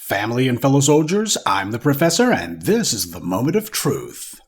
Family and fellow soldiers, I'm the Professor, and this is the Moment of Truth.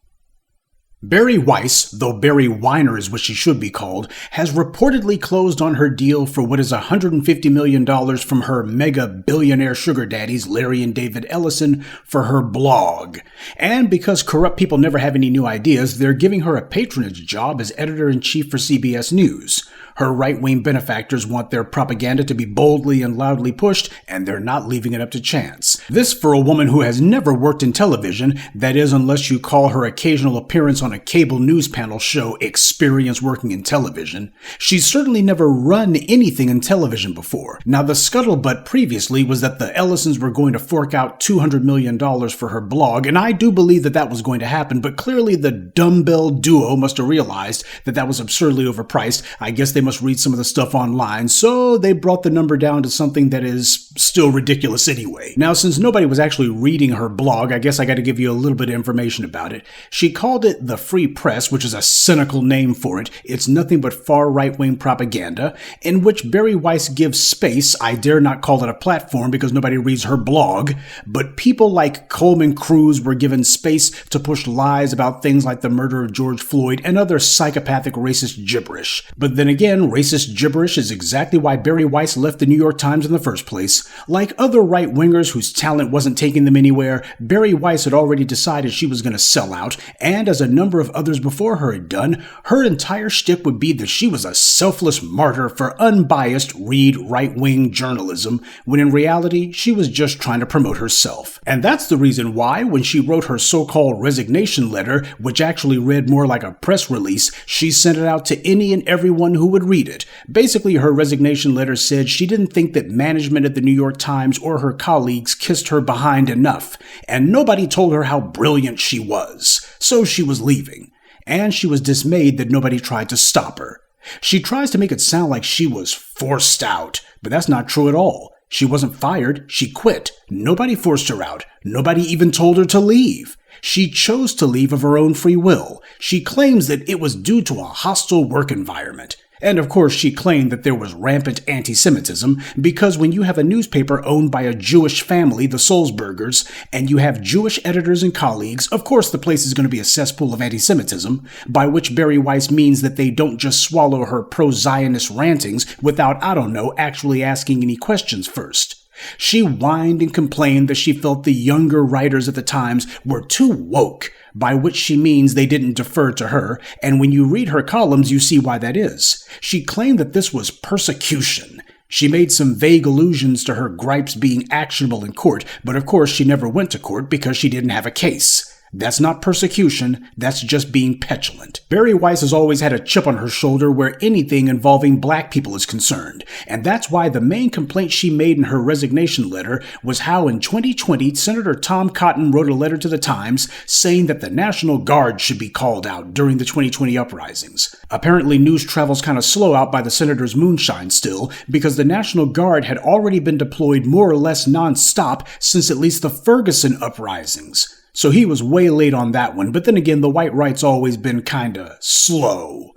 Bari Weiss, though Bari Weiner is what she should be called, has reportedly closed on her deal for what is $150 million from her mega-billionaire sugar daddies Larry and David Ellison for her blog. And because corrupt people never have any new ideas, they're giving her a patronage job as editor-in-chief for CBS News. Her right-wing benefactors want their propaganda to be boldly and loudly pushed, and they're not leaving it up to chance. This for a woman who has never worked in television, that is, unless you call her occasional appearance on a cable news panel show experience working in television. She's certainly never run anything in television before. Now, the scuttlebutt previously was that the Ellisons were going to fork out $200 million for her blog, and I do believe that that was going to happen, but clearly the dumbbell duo must have realized that that was absurdly overpriced. I guess they must read some of the stuff online, so they brought the number down to something that is still ridiculous anyway. Now, since nobody was actually reading her blog, I guess I got to give you a little bit of information about it. She called it the Free Press, which is a cynical name for it. It's nothing but far right-wing propaganda, in which Bari Weiss gives space. I dare not call it a platform because nobody reads her blog, but people like Coleman Cruz were given space to push lies about things like the murder of George Floyd and other psychopathic racist gibberish. But then again, racist gibberish is exactly why Bari Weiss left the New York Times in the first place. Like other right-wingers whose talent wasn't taking them anywhere, Bari Weiss had already decided she was going to sell out, and as a number of others before her had done, her entire shtick would be that she was a selfless martyr for unbiased read right-wing journalism, when in reality, she was just trying to promote herself. And that's the reason why, when she wrote her so-called resignation letter, which actually read more like a press release, she sent it out to any and everyone who would read it. Basically, her resignation letter said she didn't think that management at the New York Times or her colleagues kissed her behind enough, and nobody told her how brilliant she was. So she was leaving, and she was dismayed that nobody tried to stop her. She tries to make it sound like she was forced out, but that's not true at all. She wasn't fired, she quit. Nobody forced her out. Nobody even told her to leave. She chose to leave of her own free will. She claims that it was due to a hostile work environment. And of course, she claimed that there was rampant anti-Semitism because when you have a newspaper owned by a Jewish family, the Sulzbergers, and you have Jewish editors and colleagues, of course the place is going to be a cesspool of anti-Semitism, by which Bari Weiss means that they don't just swallow her pro-Zionist rantings without, actually asking any questions first. She whined and complained that she felt the younger writers at the Times were too woke, by which she means they didn't defer to her, and when you read her columns, you see why that is. She claimed that this was persecution. She made some vague allusions to her gripes being actionable in court, but of course she never went to court because she didn't have a case. That's not persecution, that's just being petulant. Bari Weiss has always had a chip on her shoulder where anything involving black people is concerned, and that's why the main complaint she made in her resignation letter was how in 2020 Senator Tom Cotton wrote a letter to the Times saying that the National Guard should be called out during the 2020 uprisings. Apparently news travels kind of slow out by the senator's moonshine still, because the National Guard had already been deployed more or less non-stop since at least the Ferguson uprisings. So he was way late on that one, but then again, the white right's always been kinda slow.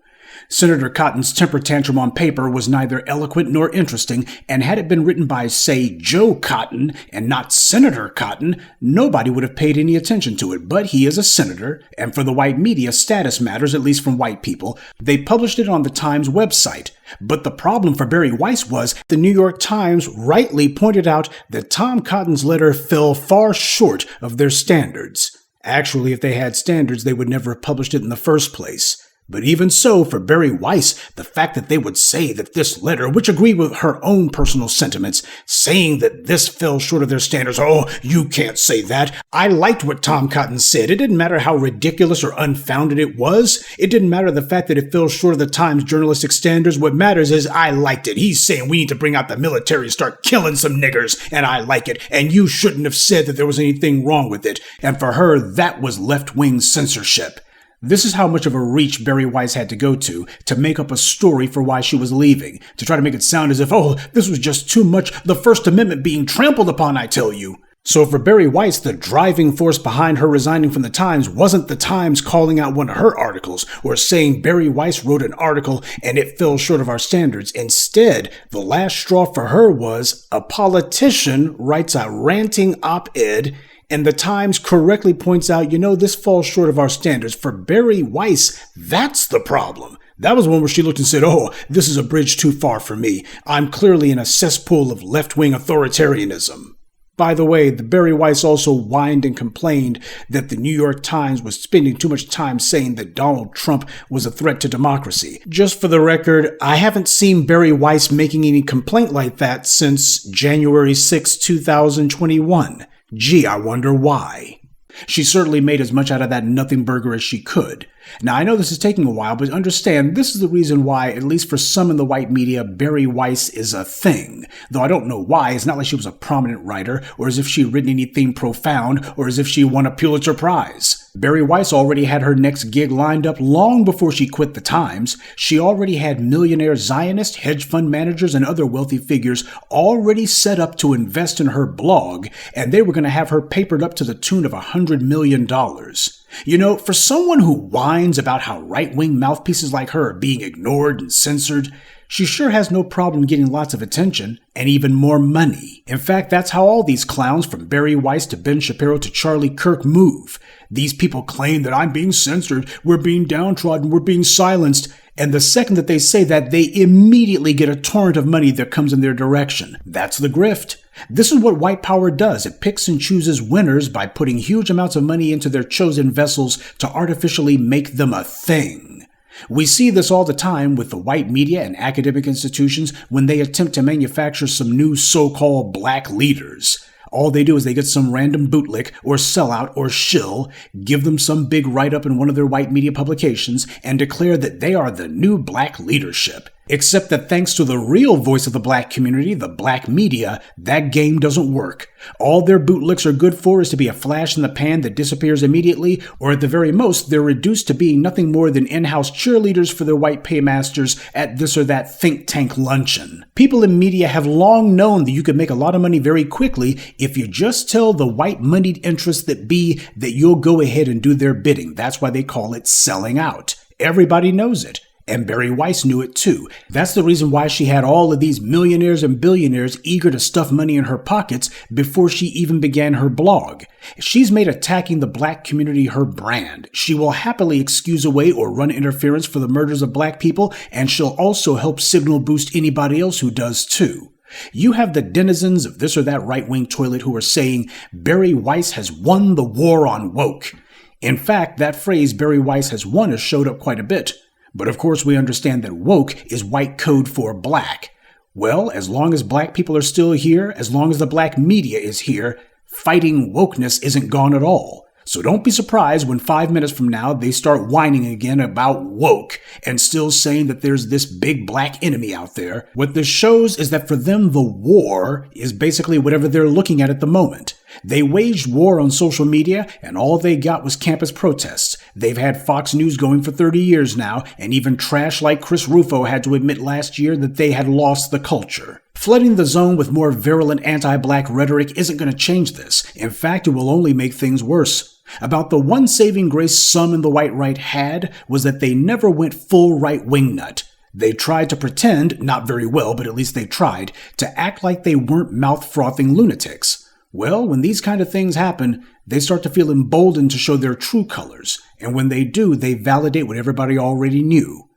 Senator Cotton's temper tantrum on paper was neither eloquent nor interesting, and had it been written by, say, Joe Cotton and not Senator Cotton, nobody would have paid any attention to it. But he is a senator, and for the white media, status matters, at least from white people. They published it on the Times website. But the problem for Bari Weiss was the New York Times rightly pointed out that Tom Cotton's letter fell far short of their standards. Actually, if they had standards, they would never have published it in the first place. But even so, for Bari Weiss, the fact that they would say that this letter, which agreed with her own personal sentiments, saying that this fell short of their standards, oh, you can't say that. I liked what Tom Cotton said. It didn't matter how ridiculous or unfounded it was. It didn't matter the fact that it fell short of the Times' journalistic standards. What matters is I liked it. He's saying we need to bring out the military and start killing some niggers, and I like it. And you shouldn't have said that there was anything wrong with it. And for her, that was left-wing censorship. This is how much of a reach Bari Weiss had to go to make up a story for why she was leaving, to try to make it sound as if, oh, this was just too much, the First Amendment being trampled upon, I tell you. So for Bari Weiss, the driving force behind her resigning from the Times wasn't the Times calling out one of her articles or saying Bari Weiss wrote an article and it fell short of our standards. Instead, the last straw for her was a politician writes a ranting op-ed and the Times correctly points out, this falls short of our standards. For Bari Weiss, that's the problem. That was one where she looked and said, this is a bridge too far for me. I'm clearly in a cesspool of left-wing authoritarianism. By the way, the Bari Weiss also whined and complained that the New York Times was spending too much time saying that Donald Trump was a threat to democracy. Just for the record, I haven't seen Bari Weiss making any complaint like that since January 6, 2021. Gee, I wonder why. She certainly made as much out of that nothing burger as she could. Now, I know this is taking a while, but understand this is the reason why, at least for some in the white media, Bari Weiss is a thing. Though I don't know why. It's not like she was a prominent writer, or as if she had written anything profound, or as if she won a Pulitzer Prize. Bari Weiss already had her next gig lined up long before she quit the Times. She already had millionaire Zionist, hedge fund managers, and other wealthy figures already set up to invest in her blog, and they were going to have her papered up to the tune of $100 million. For someone who whines about how right-wing mouthpieces like her are being ignored and censored, she sure has no problem getting lots of attention and even more money. In fact, that's how all these clowns from Bari Weiss to Ben Shapiro to Charlie Kirk move. These people claim that I'm being censored, we're being downtrodden, we're being silenced, and the second that they say that, they immediately get a torrent of money that comes in their direction. That's the grift. This is what white power does. It picks and chooses winners by putting huge amounts of money into their chosen vessels to artificially make them a thing. We see this all the time with the white media and academic institutions when they attempt to manufacture some new so-called black leaders. All they do is they get some random bootlick or sellout or shill, give them some big write-up in one of their white media publications, and declare that they are the new black leadership. Except that thanks to the real voice of the black community, the black media, that game doesn't work. All their bootlicks are good for is to be a flash in the pan that disappears immediately, or at the very most, they're reduced to being nothing more than in-house cheerleaders for their white paymasters at this or that think tank luncheon. People in media have long known that you can make a lot of money very quickly if you just tell the white-moneyed interests that be that you'll go ahead and do their bidding. That's why they call it selling out. Everybody knows it. And Bari Weiss knew it too. That's the reason why she had all of these millionaires and billionaires eager to stuff money in her pockets before she even began her blog. She's made attacking the black community her brand. She will happily excuse away or run interference for the murders of black people, and she'll also help signal boost anybody else who does too. You have the denizens of this or that right-wing toilet who are saying Bari Weiss has won the war on woke. In fact, that phrase Bari Weiss has won has showed up quite a bit. But of course we understand that woke is white code for black. Well, as long as black people are still here, as long as the black media is here, fighting wokeness isn't gone at all. So don't be surprised when 5 minutes from now they start whining again about woke and still saying that there's this big black enemy out there. What this shows is that for them the war is basically whatever they're looking at the moment. They waged war on social media and all they got was campus protests. They've had Fox News going for 30 years now, and even trash like Chris Rufo had to admit last year that they had lost the culture. Flooding the zone with more virulent anti-black rhetoric isn't going to change this. In fact, it will only make things worse. About the one saving grace some in the white right had was that they never went full right-wing nut. They tried to pretend, not very well, but at least they tried, to act like they weren't mouth-frothing lunatics. Well, when these kind of things happen, they start to feel emboldened to show their true colors, and when they do, they validate what everybody already knew.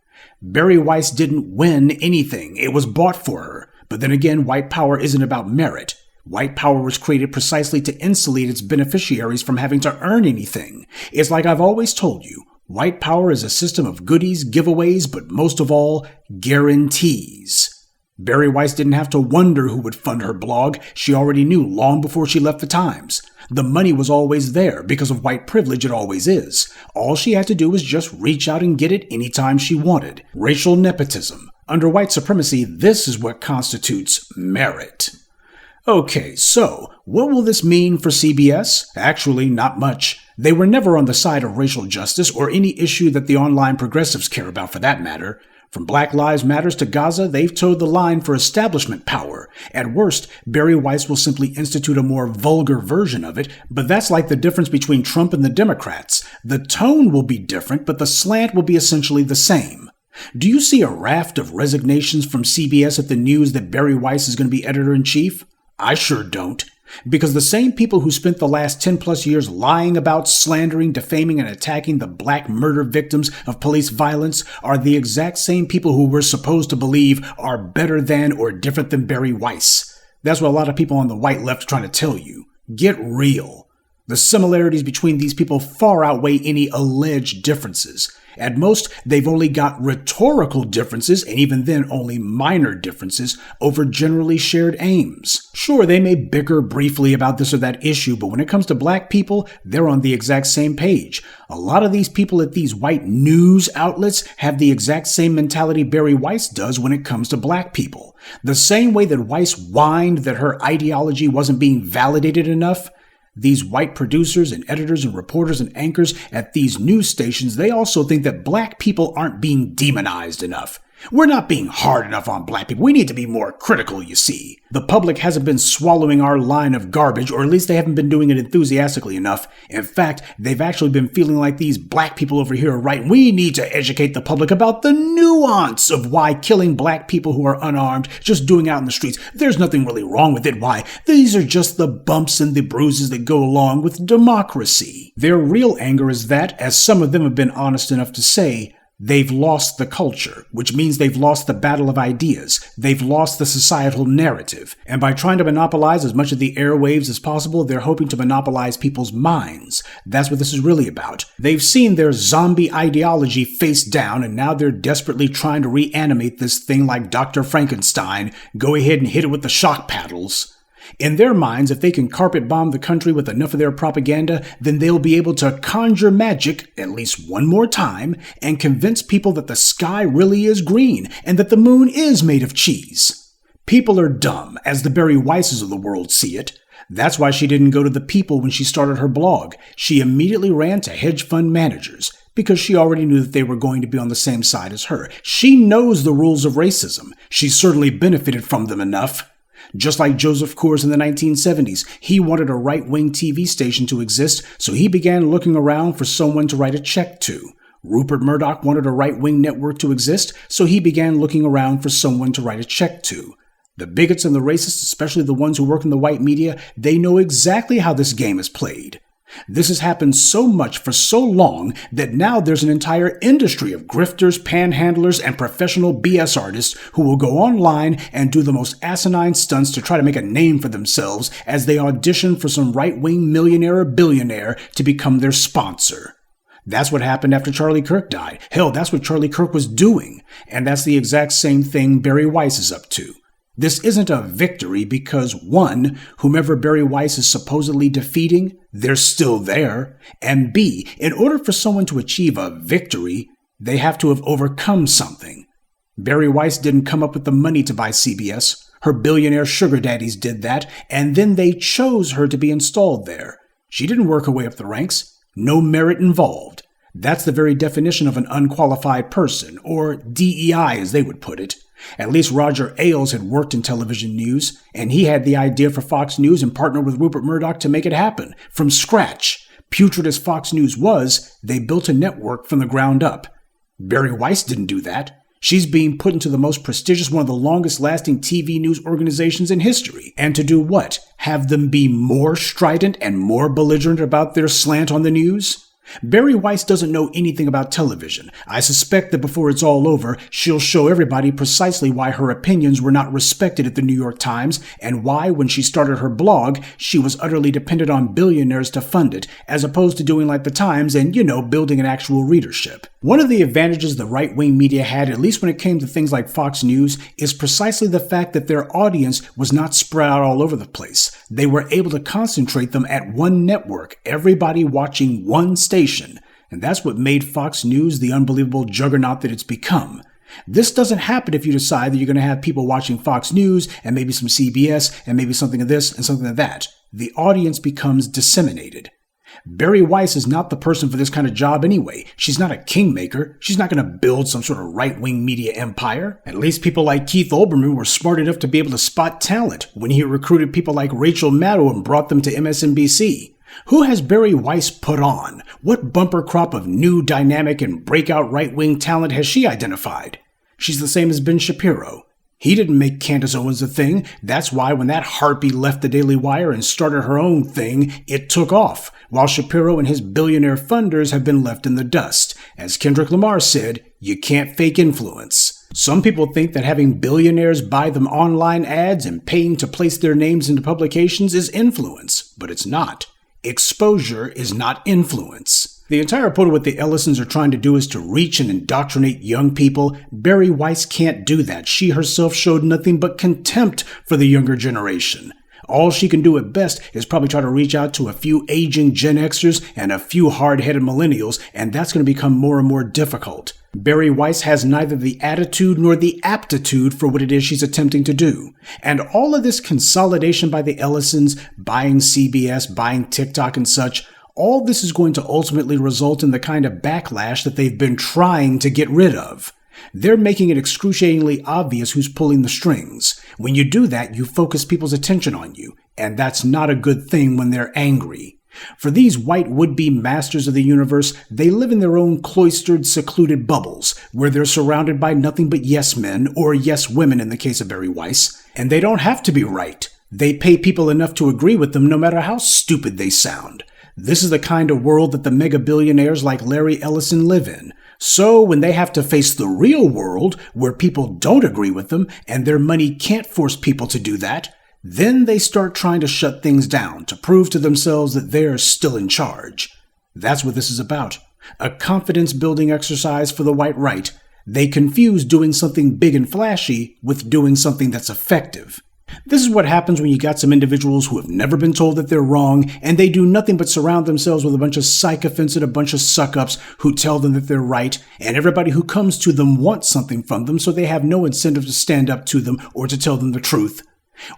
Bari Weiss didn't win anything. It was bought for her. But then again, white power isn't about merit. White power was created precisely to insulate its beneficiaries from having to earn anything. It's like I've always told you, white power is a system of goodies, giveaways, but most of all, guarantees. Bari Weiss didn't have to wonder who would fund her blog. She already knew long before she left the Times. The money was always there. Because of white privilege, it always is. All she had to do was just reach out and get it anytime she wanted. Racial nepotism. Under white supremacy, this is what constitutes merit. Okay, so what will this mean for CBS? Actually, not much. They were never on the side of racial justice or any issue that the online progressives care about for that matter. From Black Lives Matters to Gaza, they've towed the line for establishment power. At worst, Bari Weiss will simply institute a more vulgar version of it, but that's like the difference between Trump and the Democrats. The tone will be different, but the slant will be essentially the same. Do you see a raft of resignations from CBS at the news that Bari Weiss is going to be editor-in-chief? I sure don't. Because the same people who spent the last 10 plus years lying about, slandering, defaming, and attacking the black murder victims of police violence are the exact same people who we're supposed to believe are better than or different than Bari Weiss. That's what a lot of people on the white left are trying to tell you. Get real. The similarities between these people far outweigh any alleged differences. At most, they've only got rhetorical differences, and even then only minor differences, over generally shared aims. Sure, they may bicker briefly about this or that issue, but when it comes to black people, they're on the exact same page. A lot of these people at these white news outlets have the exact same mentality Bari Weiss does when it comes to black people. The same way that Weiss whined that her ideology wasn't being validated enough, these white producers and editors and reporters and anchors at these news stations, they also think that black people aren't being demonized enough. We're not being hard enough on black people. We need to be more critical, you see. The public hasn't been swallowing our line of garbage, or at least they haven't been doing it enthusiastically enough. In fact, they've actually been feeling like these black people over here are right. We need to educate the public about the nuance of why killing black people who are unarmed, just doing out in the streets, there's nothing really wrong with it. Why? These are just the bumps and the bruises that go along with democracy. Their real anger is that, as some of them have been honest enough to say, they've lost the culture, which means they've lost the battle of ideas. They've lost the societal narrative. And by trying to monopolize as much of the airwaves as possible, they're hoping to monopolize people's minds. That's what this is really about. They've seen their zombie ideology face down, and now they're desperately trying to reanimate this thing like Dr. Frankenstein. Go ahead and hit it with the shock paddles. In their minds, if they can carpet bomb the country with enough of their propaganda, then they'll be able to conjure magic at least one more time and convince people that the sky really is green and that the moon is made of cheese. People are dumb, as the Bari Weisses of the world see it. That's why she didn't go to the people when she started her blog. She immediately ran to hedge fund managers, because she already knew that they were going to be on the same side as her. She knows the rules of racism. She certainly benefited from them enough. Just like Joseph Coors in the 1970s, he wanted a right-wing TV station to exist, so he began looking around for someone to write a check to. Rupert Murdoch wanted a right-wing network to exist, so he began looking around for someone to write a check to. The bigots and the racists, especially the ones who work in the white media, they know exactly how this game is played. This has happened so much for so long that now there's an entire industry of grifters, panhandlers, and professional BS artists who will go online and do the most asinine stunts to try to make a name for themselves as they audition for some right-wing millionaire or billionaire to become their sponsor. That's what happened after Charlie Kirk died. Hell, that's what Charlie Kirk was doing. And that's the exact same thing Bari Weiss is up to. This isn't a victory because, one, whomever Bari Weiss is supposedly defeating, they're still there, and B, in order for someone to achieve a victory, they have to have overcome something. Bari Weiss didn't come up with the money to buy CBS. Her billionaire sugar daddies did that, and then they chose her to be installed there. She didn't work her way up the ranks. No merit involved. That's the very definition of an unqualified person, or DEI as they would put it. At least Roger Ailes had worked in television news, and he had the idea for Fox News and partnered with Rupert Murdoch to make it happen, from scratch. Putrid as Fox News was, they built a network from the ground up. Bari Weiss didn't do that. She's being put into the most prestigious, one of the longest-lasting TV news organizations in history. And to do what? Have them be more strident and more belligerent about their slant on the news? Bari Weiss doesn't know anything about television. I suspect that before it's all over, she'll show everybody precisely why her opinions were not respected at the New York Times, and why, when she started her blog, she was utterly dependent on billionaires to fund it, as opposed to doing like the Times and, building an actual readership. One of the advantages the right-wing media had, at least when it came to things like Fox News, is precisely the fact that their audience was not spread out all over the place. They were able to concentrate them at one network, everybody watching one station, and that's what made Fox News the unbelievable juggernaut that it's become. This doesn't happen if you decide that you're going to have people watching Fox News and maybe some CBS and maybe something of this and something of that. The audience becomes disseminated. Bari Weiss is not the person for this kind of job anyway. She's not a kingmaker. She's not going to build some sort of right-wing media empire. At least people like Keith Olbermann were smart enough to be able to spot talent when he recruited people like Rachel Maddow and brought them to MSNBC. Who has Bari Weiss put on? What bumper crop of new, dynamic, and breakout right-wing talent has she identified? She's the same as Ben Shapiro. He didn't make Candace Owens a thing. That's why when that harpy left the Daily Wire and started her own thing, it took off, while Shapiro and his billionaire funders have been left in the dust. As Kendrick Lamar said, you can't fake influence. Some people think that having billionaires buy them online ads and paying to place their names into publications is influence, but it's not. Exposure is not influence. The entire point of what the Ellisons are trying to do is to reach and indoctrinate young people. Bari Weiss can't do that. She herself showed nothing but contempt for the younger generation. All she can do at best is probably try to reach out to a few aging Gen Xers and a few hard-headed millennials, and that's going to become more and more difficult. Bari Weiss has neither the attitude nor the aptitude for what it is she's attempting to do. And all of this consolidation by the Ellisons, buying CBS, buying TikTok and such, all this is going to ultimately result in the kind of backlash that they've been trying to get rid of. They're making it excruciatingly obvious who's pulling the strings. When you do that, you focus people's attention on you, and that's not a good thing when they're angry. For these white would-be masters of the universe, they live in their own cloistered, secluded bubbles, where they're surrounded by nothing but yes men, or yes women in the case of Bari Weiss, and they don't have to be right. They pay people enough to agree with them no matter how stupid they sound. This is the kind of world that the mega-billionaires like Larry Ellison live in. So when they have to face the real world, where people don't agree with them, and their money can't force people to do that, then they start trying to shut things down to prove to themselves that they're still in charge. That's what this is about. A confidence-building exercise for the white right. They confuse doing something big and flashy with doing something that's effective. This is what happens when you got some individuals who have never been told that they're wrong, and they do nothing but surround themselves with a bunch of sycophants and a bunch of suck-ups who tell them that they're right, and everybody who comes to them wants something from them, so they have no incentive to stand up to them or to tell them the truth.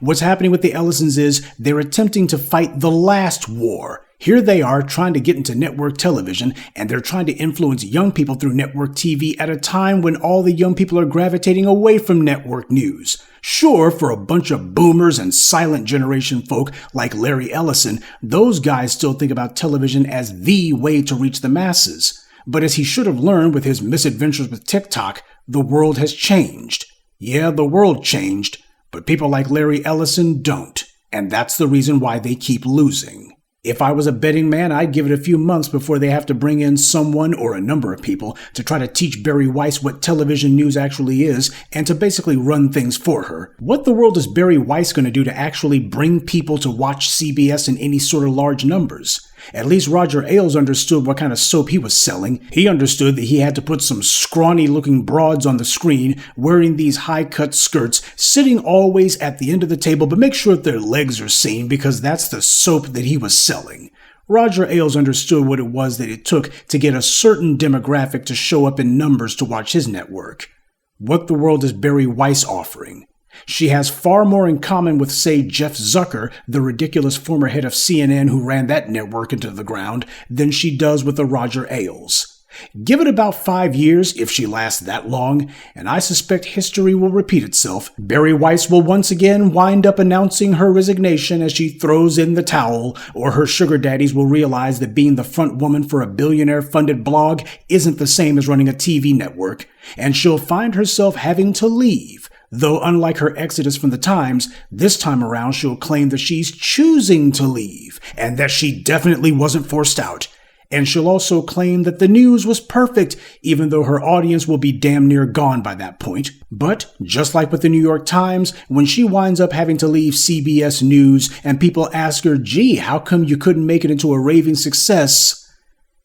What's happening with the Ellisons is they're attempting to fight the last war. Here they are trying to get into network television, and they're trying to influence young people through network TV at a time when all the young people are gravitating away from network news. Sure, for a bunch of boomers and silent generation folk like Larry Ellison, those guys still think about television as the way to reach the masses. But as he should have learned with his misadventures with TikTok, the world has changed. Yeah, the world changed, but people like Larry Ellison don't. And that's the reason why they keep losing. If I was a betting man, I'd give it a few months before they have to bring in someone or a number of people to try to teach Bari Weiss what television news actually is and to basically run things for her. What the world is Bari Weiss going to do to actually bring people to watch CBS in any sort of large numbers? At least Roger Ailes understood what kind of soap he was selling. He understood that he had to put some scrawny-looking broads on the screen, wearing these high-cut skirts, sitting always at the end of the table, but make sure that their legs are seen because that's the soap that he was selling. Roger Ailes understood what it was that it took to get a certain demographic to show up in numbers to watch his network. What the world is Bari Weiss offering? She has far more in common with, say, Jeff Zucker, the ridiculous former head of CNN who ran that network into the ground, than she does with a Roger Ailes. Give it about 5 years, if she lasts that long, and I suspect history will repeat itself. Bari Weiss will once again wind up announcing her resignation as she throws in the towel, or her sugar daddies will realize that being the front woman for a billionaire-funded blog isn't the same as running a TV network, and she'll find herself having to leave. Though unlike her exodus from the Times, this time around she'll claim that she's choosing to leave, and that she definitely wasn't forced out. And she'll also claim that the news was perfect, even though her audience will be damn near gone by that point. But, just like with the New York Times, when she winds up having to leave CBS News and people ask her, gee, how come you couldn't make it into a raving success?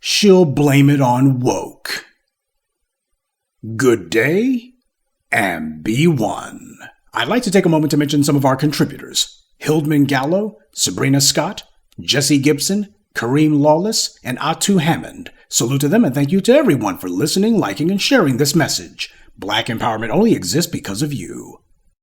She'll blame it on woke. Good day, and be one. I'd like to take a moment to mention some of our contributors. Hildman Gallo, Sabrina Scott, Jesse Gibson, Kareem Lawless, and Atu Hammond. Salute to them and thank you to everyone for listening, liking, and sharing this message. Black empowerment only exists because of you.